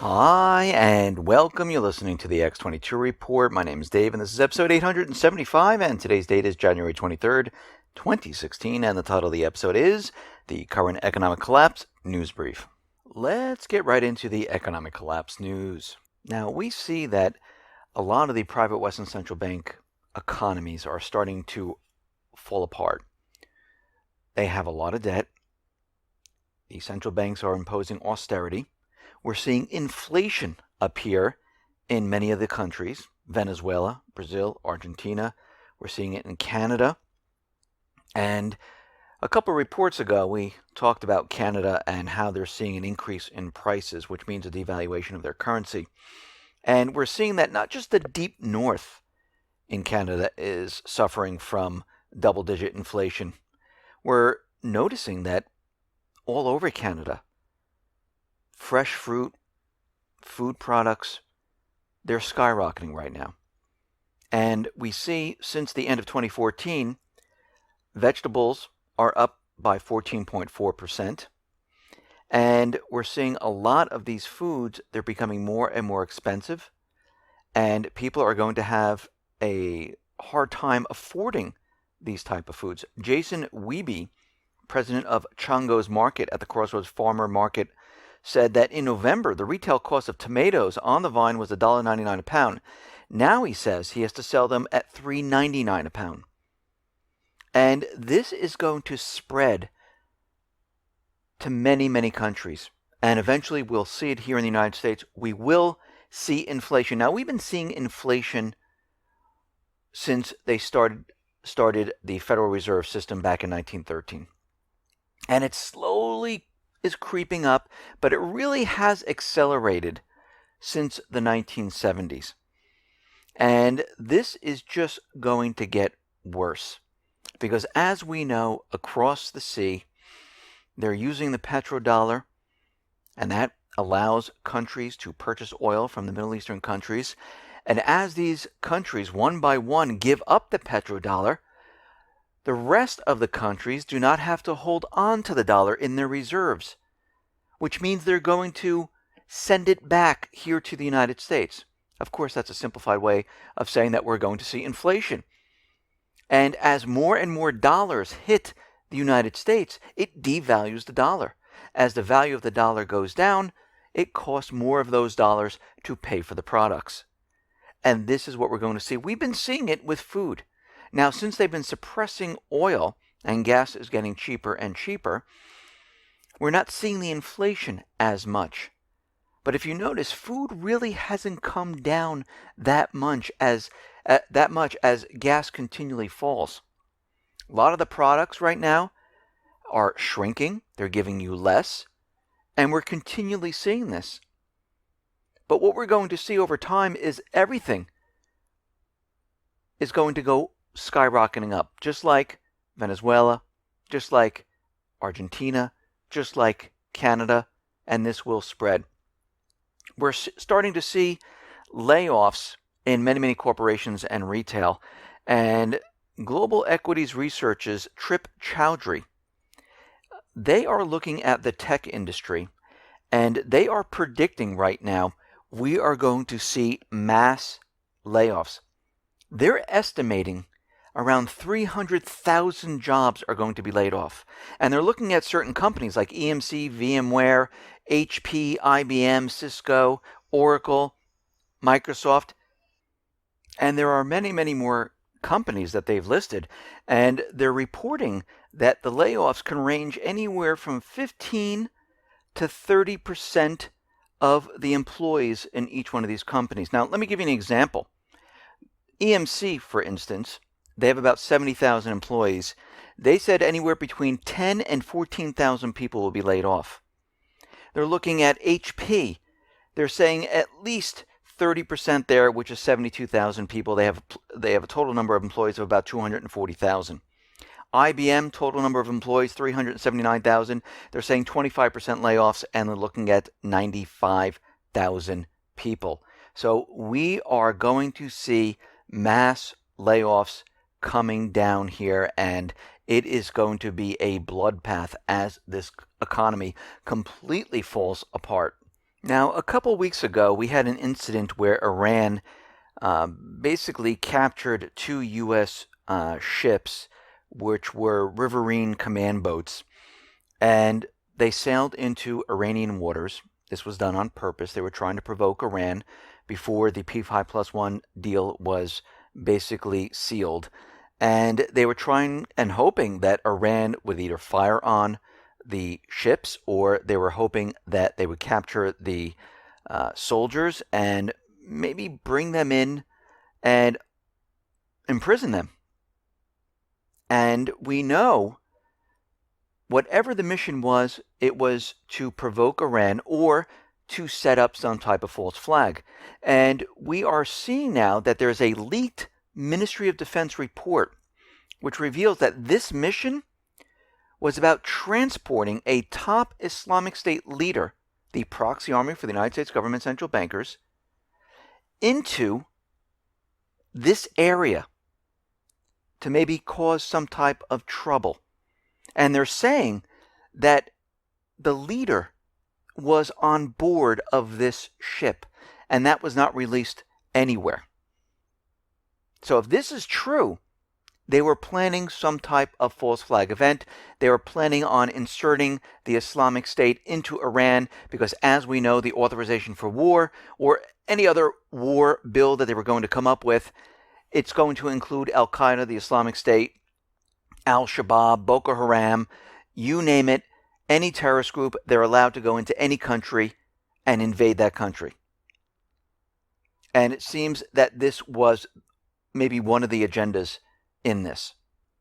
Hi, and welcome. You're listening to the X22 Report. My name is Dave, and this is episode 875, and today's date is January 23rd, 2016, and the title of the episode is The Current Economic Collapse News Brief. Let's get right into the economic collapse news. Now, we see that a lot of the private Western central bank economies are starting to fall apart. They have a lot of debt. The central banks are imposing austerity. We're seeing inflation appear in many of the countries, Venezuela, Brazil, Argentina. We're seeing it in Canada. And a couple of reports ago, we talked about Canada and how they're seeing an increase in prices, which means a devaluation of their currency. And we're seeing that not just the deep north in Canada is suffering from double-digit inflation. We're noticing that all over Canada, fresh fruit, food products, they're skyrocketing right now. And we see since the end of 2014, vegetables are up by 14.4%. And we're seeing a lot of these foods, they're becoming more and more expensive. And people are going to have a hard time affording these type of foods. Jason Wiebe, president of Chongo's Market at the Crossroads Farmer Market, said that in November, the retail cost of tomatoes on the vine was $1.99 a pound. Now he says he has to sell them at $3.99 a pound. And this is going to spread to many, many countries. And eventually we'll see it here in the United States. We will see inflation. Now, we've been seeing inflation since they started the Federal Reserve System back in 1913. And it slowly is creeping up, but it really has accelerated since the 1970s. And this is just going to get worse. Because as we know, across the sea, they're using the petrodollar, and that allows countries to purchase oil from the Middle Eastern countries. And as these countries, one by one, give up the petrodollar, the rest of the countries do not have to hold on to the dollar in their reserves, which means they're going to send it back here to the United States. Of course, that's a simplified way of saying that we're going to see inflation. And as more and more dollars hit the United States, it devalues the dollar. As the value of the dollar goes down, it costs more of those dollars to pay for the products. And this is what we're going to see. We've been seeing it with food. Now, since they've been suppressing oil and gas is getting cheaper and cheaper, we're not seeing the inflation as much. But if you notice, food really hasn't come down that much as gas continually falls. A lot of the products right now are shrinking. They're giving you less. And we're continually seeing this. But what we're going to see over time is everything is going to go skyrocketing up, just like Venezuela, just like Argentina, just like Canada, and this will spread. We're starting to see layoffs in many, many corporations and retail. And Global Equities Research's Trip Chowdhury, they are looking at the tech industry, and they are predicting right now we are going to see mass layoffs. They're estimating around 300,000 jobs are going to be laid off. And they're looking at certain companies like EMC, VMware, HP, IBM, Cisco, Oracle, Microsoft. And there are many, many more companies that they've listed. And they're reporting that the layoffs can range anywhere from 15 to 30% of the employees in each one of these companies. Now, let me give you an example. EMC, for instance, they have about 70,000 employees. They said anywhere between 10 and 14,000 people will be laid off. They're looking at HP. They're saying at least 30% there, which is 72,000 people. They have a total number of employees of about 240,000. IBM, total number of employees, 379,000. They're saying 25% layoffs, and they're looking at 95,000 people. So we are going to see mass layoffs coming down here, and it is going to be a bloodbath as this economy completely falls apart. Now, a couple weeks ago, we had an incident where Iran basically captured two U.S. Ships, which were riverine command boats, and they sailed into Iranian waters. This was done on purpose. They were trying to provoke Iran before the P5+1 deal was basically sealed. And they were trying and hoping that Iran would either fire on the ships, or they were hoping that they would capture the soldiers and maybe bring them in and imprison them. And we know whatever the mission was, it was to provoke Iran or to set up some type of false flag. And we are seeing now that there's a leaked Ministry of Defense report which reveals that this mission was about transporting a top Islamic State leader, the proxy army for the United States government central bankers, into this area to maybe cause some type of trouble. And they're saying that the leader was on board of this ship, and that was not released anywhere. So if this is true, they were planning some type of false flag event. They were planning on inserting the Islamic State into Iran because, as we know, the authorization for war or any other war bill that they were going to come up with, it's going to include Al-Qaeda, the Islamic State, Al-Shabaab, Boko Haram, you name it, any terrorist group, they're allowed to go into any country and invade that country. And it seems that this was maybe one of the agendas in this.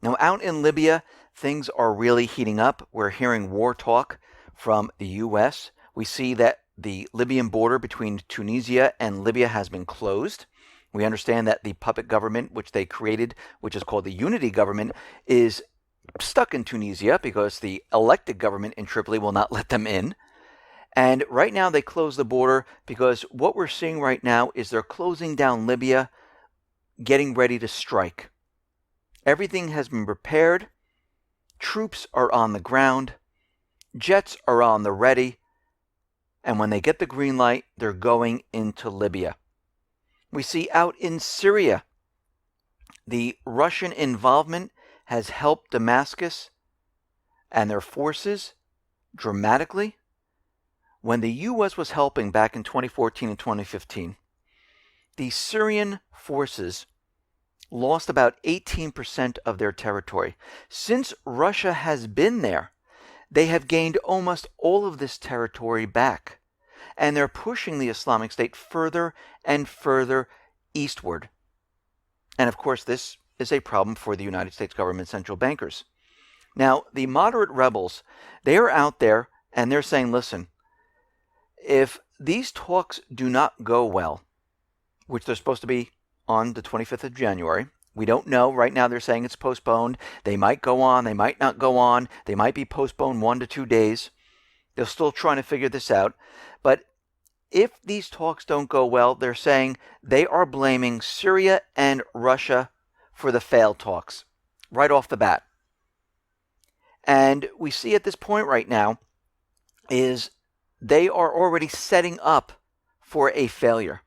Now, out in Libya, things are really heating up. We're hearing war talk from the U.S. We see that the Libyan border between Tunisia and Libya has been closed. We understand that the puppet government, which they created, which is called the unity government, is stuck in Tunisia because the elected government in Tripoli will not let them in. And right now they close the border because what we're seeing right now is they're closing down Libya, getting ready to strike. Everything has been prepared. Troops are on the ground. Jets are on the ready. And when they get the green light, they're going into Libya. We see out in Syria, the Russian involvement has helped Damascus and their forces dramatically. When the U.S. was helping back in 2014 and 2015, the Syrian forces lost about 18% of their territory. Since Russia has been there, they have gained almost all of this territory back. And they're pushing the Islamic State further and further eastward. And of course, this is a problem for the United States government central bankers. Now, the moderate rebels, they are out there and they're saying, listen, if these talks do not go well, which they're supposed to be on the 25th of January, we don't know. Right now they're saying it's postponed. They might go on. They might not go on. They might be postponed 1 to 2 days. They're still trying to figure this out. But if these talks don't go well, they're saying they are blaming Syria and Russia for the failed talks right off the bat. And we see at this point right now is they are already setting up for a failure.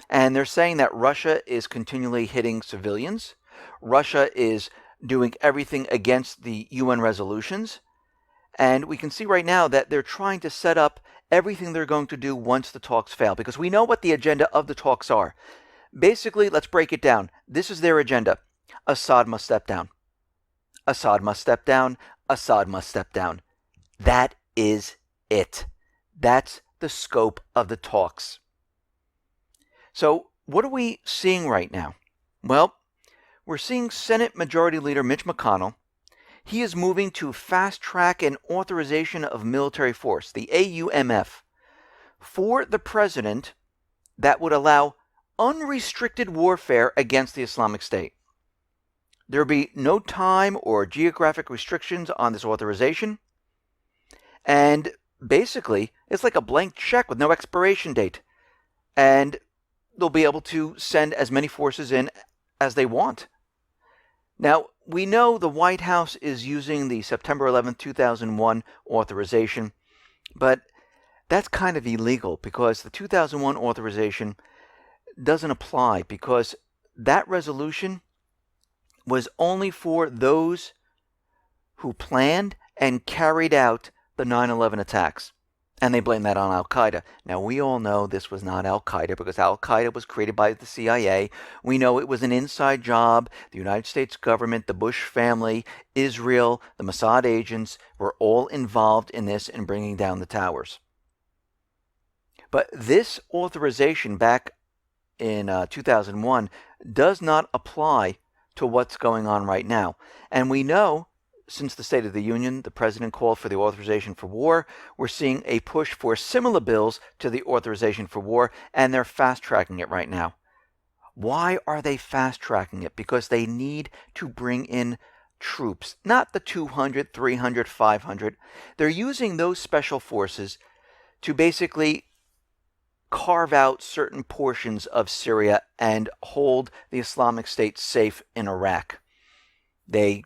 And they're saying that Russia is continually hitting civilians. Russia is doing everything against the UN resolutions. And we can see right now that they're trying to set up everything they're going to do once the talks fail, because we know what the agenda of the talks are. Basically, let's break it down. This is their agenda. Assad must step down. Assad must step down. Assad must step down. That is it. That's the scope of the talks. So what are we seeing right now? Well, we're seeing Senate Majority Leader Mitch McConnell. He is moving to fast-track an authorization of military force, the AUMF, for the president that would allow unrestricted warfare against the Islamic State. There will be no time or geographic restrictions on this authorization. And basically, it's like a blank check with no expiration date. And they'll be able to send as many forces in as they want. Now, we know the White House is using the September 11, 2001 authorization, but that's kind of illegal because the 2001 authorization doesn't apply, because that resolution was only for those who planned and carried out the 9/11 attacks. And they blame that on Al-Qaeda. Now, we all know this was not Al-Qaeda, because Al-Qaeda was created by the CIA. We know it was an inside job. The United States government, the Bush family, Israel, the Mossad agents were all involved in this in bringing down the towers. But this authorization back in 2001 does not apply to what's going on right now. And we know, since the State of the Union, the President called for the authorization for war. We're seeing a push for similar bills to the authorization for war, and they're fast-tracking it right now. Why are they fast-tracking it? Because they need to bring in troops, not the 200, 300, 500. They're using those special forces to basically carve out certain portions of Syria and hold the Islamic State safe in Iraq. They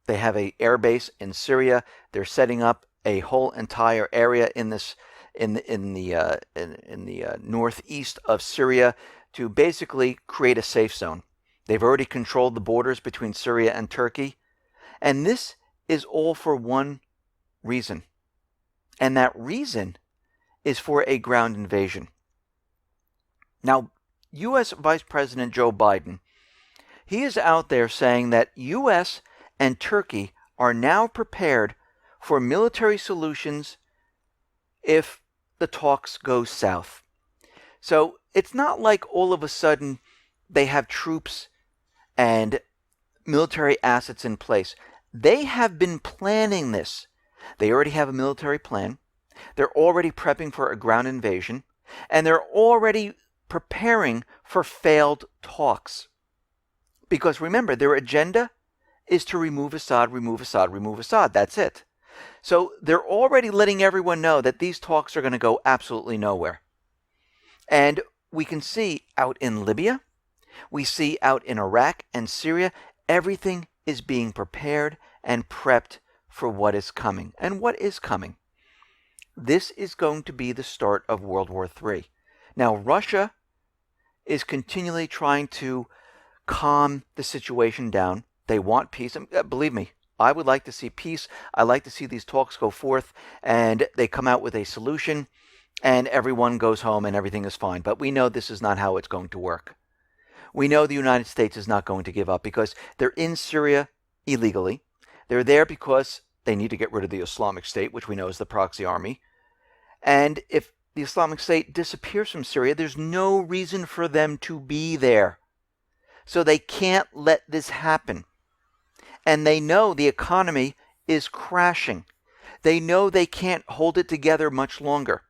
have an air base in Syria. They're setting up a whole entire area in the northeast of Syria to basically create a safe zone. They've already controlled the borders between Syria and Turkey, and this is all for one reason, and that reason is for a ground invasion. Now, U.S. Vice President Joe Biden, he is out there saying that U.S. and Turkey are now prepared for military solutions if the talks go south. So it's not like all of a sudden they have troops and military assets in place. They have been planning this. They already have a military plan. They're already prepping for a ground invasion, and they're already preparing for failed talks. Because remember, their agenda is to remove Assad, remove Assad, remove Assad. That's it. So they're already letting everyone know that these talks are going to go absolutely nowhere. And we can see out in Libya, we see out in Iraq and Syria, everything is being prepared and prepped for what is coming. And what is coming? This is going to be the start of World War III. Now, Russia is continually trying to calm the situation down. They want peace. Believe me, I would like to see peace. I like to see these talks go forth and they come out with a solution and everyone goes home and everything is fine. But we know this is not how it's going to work. We know the United States is not going to give up because they're in Syria illegally. They're there because they need to get rid of the Islamic State, which we know is the proxy army. And if the Islamic State disappears from Syria, there's no reason for them to be there. So they can't let this happen. And they know the economy is crashing. They know they can't hold it together much longer.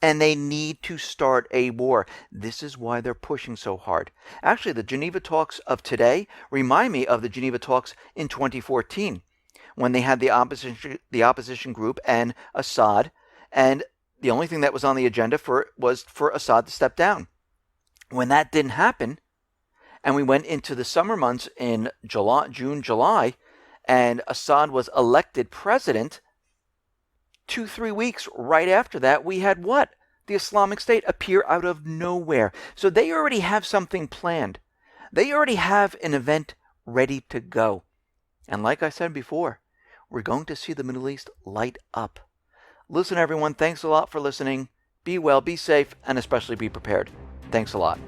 And they need to start a war. This is why they're pushing so hard. Actually, the Geneva talks of today remind me of the Geneva talks in 2014, when they had the opposition group and Assad, and the only thing that was on the agenda was for Assad to step down. When that didn't happen, and we went into the summer months in June, July, and Assad was elected president, 2-3 weeks right after that, we had what? The Islamic State appear out of nowhere. So they already have something planned. They already have an event ready to go. And like I said before, we're going to see the Middle East light up. Listen, everyone, thanks a lot for listening. Be well, be safe, and especially be prepared. Thanks a lot.